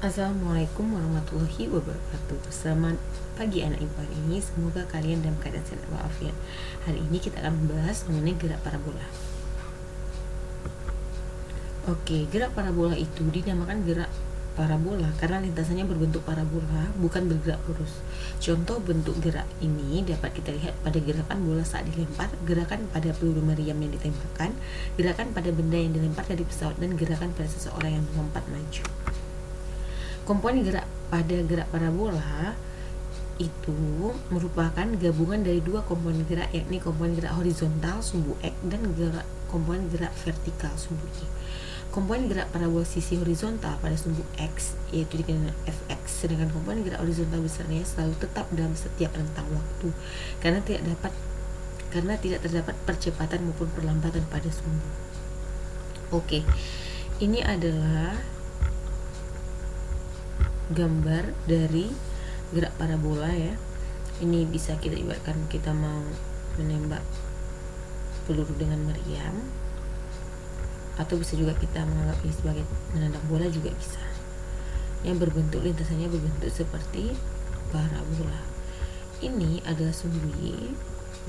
Assalamualaikum warahmatullahi wabarakatuh. Selamat pagi anak IPA ini. Semoga kalian dalam keadaan sehat walafiat. Hari ini kita akan membahas mengenai gerak parabola. Oke, gerak parabola itu dinamakan gerak parabola karena lintasannya berbentuk parabola, bukan bergerak lurus. Contoh bentuk gerak ini dapat kita lihat pada gerakan bola saat dilempar, gerakan pada peluru meriam yang ditembakkan, gerakan pada benda yang dilempar dari pesawat, dan gerakan pada seseorang yang melompat maju. Komponen gerak pada gerak parabola itu merupakan gabungan dari dua komponen gerak, yakni komponen gerak horizontal sumbu X dan komponen gerak vertikal sumbu Y. Komponen gerak parabola sisi horizontal pada sumbu X yaitu dikenal Fx, sedangkan komponen gerak horizontal besarnya selalu tetap dalam setiap rentang waktu karena tidak terdapat percepatan maupun perlambatan pada sumbu. Oke, ini adalah gambar dari gerak parabola ya. Ini bisa kita ibaratkan kita mau menembak peluru dengan meriam, atau bisa juga kita menganggap ini sebagai menendang bola juga bisa. Yang berbentuk lintasannya berbentuk seperti parabola. Ini adalah sumbu Y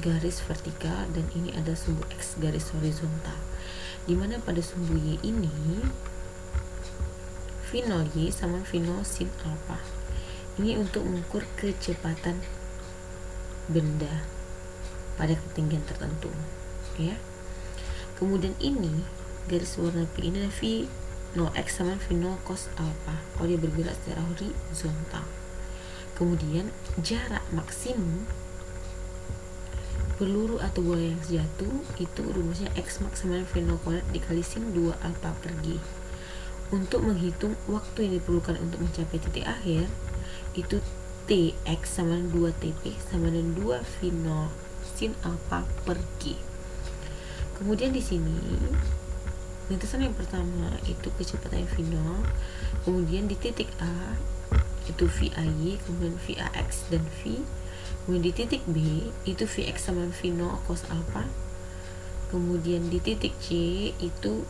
garis vertikal dan ini ada sumbu X garis horizontal. Dimana pada sumbu Y ini V0 Y sama V0 sin alpha. Ini untuk mengukur kecepatan benda pada ketinggian tertentu ya. Kemudian ini garis warna pink ini adalah V0X sama V0 cos alpha kalau dia bergerak secara horizontal. Kemudian jarak maksimum peluru atau bola yang jatuh itu rumusnya X max sama V0 kuadrat dikali sin 2 alpha per G. Untuk menghitung waktu yang diperlukan untuk mencapai titik akhir itu Tx sama dengan 2 Tp sama dengan 2 V0 sin alpha per G. Kemudian di sini lintasan yang pertama itu kecepatan V0, kemudian di titik A itu VAY, kemudian VAX dan V. Kemudian di titik B itu Vx sama V0 cos alpha. Kemudian di titik C itu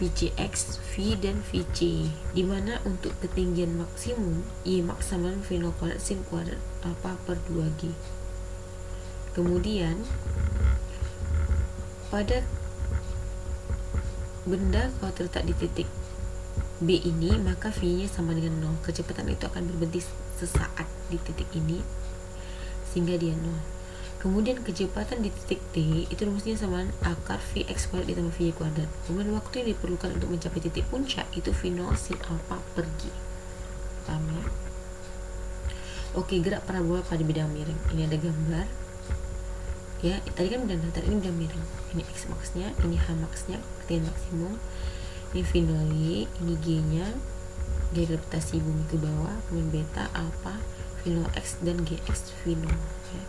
VCX, V dan VC, dimana untuk ketinggian maksimum Y max sama V0 kuadrat sin kuadrat alpha per 2G. Kemudian pada benda kalau terletak di titik B ini maka V nya sama dengan 0. Kecepatan itu akan berhenti sesaat di titik ini sehingga dia 0. Kemudian kecepatan di titik T itu rumusnya sama akar Vx kuadrat ditambah Vy kuadrat. Kemudian waktu yang diperlukan untuk mencapai titik puncak itu V0 sin alpha per G. Paham ya? Oke, gerak parabola pada bidang miring. Ini ada gambar. Ya, tadi kan bidang datar, ini bidang miring. Ini X max-nya, ini H max-nya, ketinggian maksimum. Ini V0 Y, ini G-nya, gaya gravitasi bumi ke bawah, kemudian beta, alpha, V0 X dan GX V0 ya.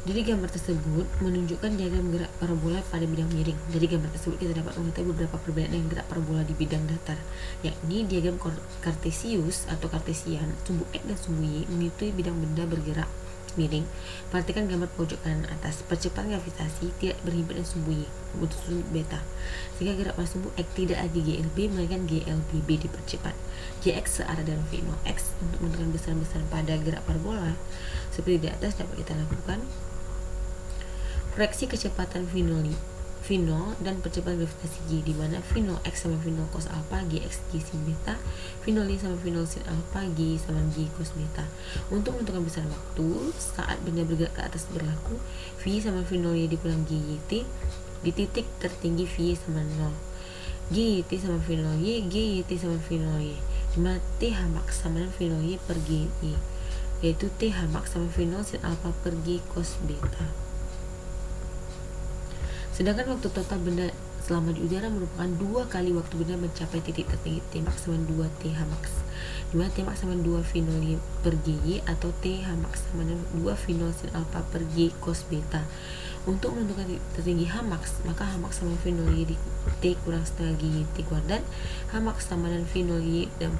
Jadi gambar tersebut menunjukkan diagram gerak parabola pada bidang miring. Dari gambar tersebut kita dapat mengetahui beberapa perbedaan dengan gerak parabola di bidang datar, yakni diagram kartesius atau kartesian, sumbu X dan sumbu Y mengikuti bidang benda bergerak miring. Perhatikan gambar pojok kanan atas. Percepatan gravitasi tidak berhimpitan sumbu Y, untuk sumbu beta, sehingga gerak pada sumbu X tidak lagi GLB melainkan GLBB dipercepat. GX searah dengan V0 X. Untuk menentukan besaran-besaran pada gerak parabola seperti di atas dapat kita lakukan proyeksi kecepatan V0 dan percepatan gravitasi G, di mana V0 X sama V0 cos alpha, Gx G sin beta, V0 Y sama V0 sin alpha, G sama G cos beta. Untuk menentukan besaran waktu saat benda bergerak ke atas berlaku, V sama V0 Y dikulang GYT di titik tertinggi V sama 0. GYT sama V0 Y, GYT sama V0 Y, di mana TH max sama dengan V0 Y per GY, yaitu TH max sama V0 sin alpha per G cos beta. Sedangkan waktu total benda selama di udara merupakan 2 kali waktu benda mencapai titik tertinggi T max sama 2 TH max, di mana T max sama 2 V0 Y per GY atau TH max sama 2 V0 sin alpha per G cos beta. Untuk menentukan titik tertinggi H max, maka H max sama V0 Y di T kurang setengah GY T kuadrat, H max sama dengan V0 Y dan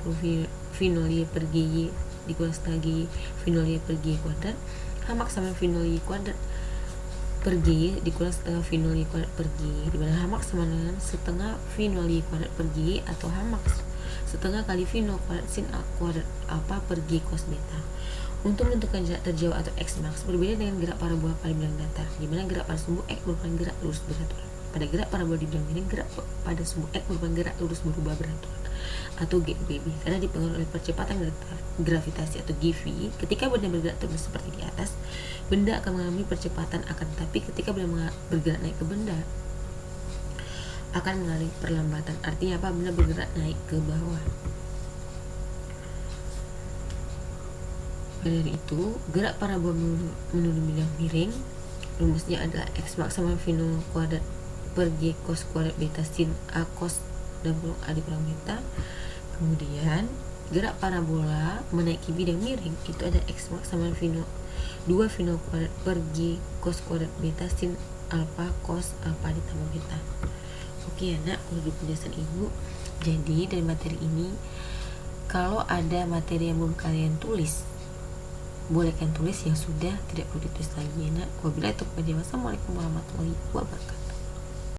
V0 Y per GY dikurang setengah GY V0 Y per GY kuadrat, H max sama V0 Y kuadrat per G dikurang setengah V nol Y kuadrat per G, di mana H max sama dengan setengah V nol Y kuadrat per G atau H max setengah kali V nol kuadrat sin A kuadrat apa per G cos beta. Untuk menentukan jarak terjauh atau X max berbeda dengan gerak parabola pada bidang datar, di mana gerak pada sumbu X merupakan gerak lurus beraturan. Pada gerak parabola di bidang miring, gerak pada sumbu X merupakan gerak lurus berubah beraturan atau GBB karena dipengaruhi oleh percepatan gravitasi atau GV. Ketika benda bergerak terus seperti di atas, benda akan mengalami percepatan, akan tetapi ketika benda bergerak naik ke benda akan mengalami perlambatan. Artinya apa? Benda bergerak naik ke bawah. Dari itu, gerak parabola menuju bidang miring rumusnya adalah X max sama V nol kuadrat per G cos kuadrat beta sin A cos dan peluang A dikurang beta. Kemudian gerak parabola menaiki bidang miring itu ada X max sama V nol 2 V nol kuadrat per G cos kuadrat beta sin alpha cos alpha ditambah beta. Oke anak, untuk penjelasan ibu. Jadi dari materi ini, kalau ada materi yang belum kalian tulis, boleh kalian tulis, yang sudah tidak perlu ditulis lagi anak. Wabillahi taufiq wal hidayah. Wassalamualaikum warahmatullahi wabarakatuh.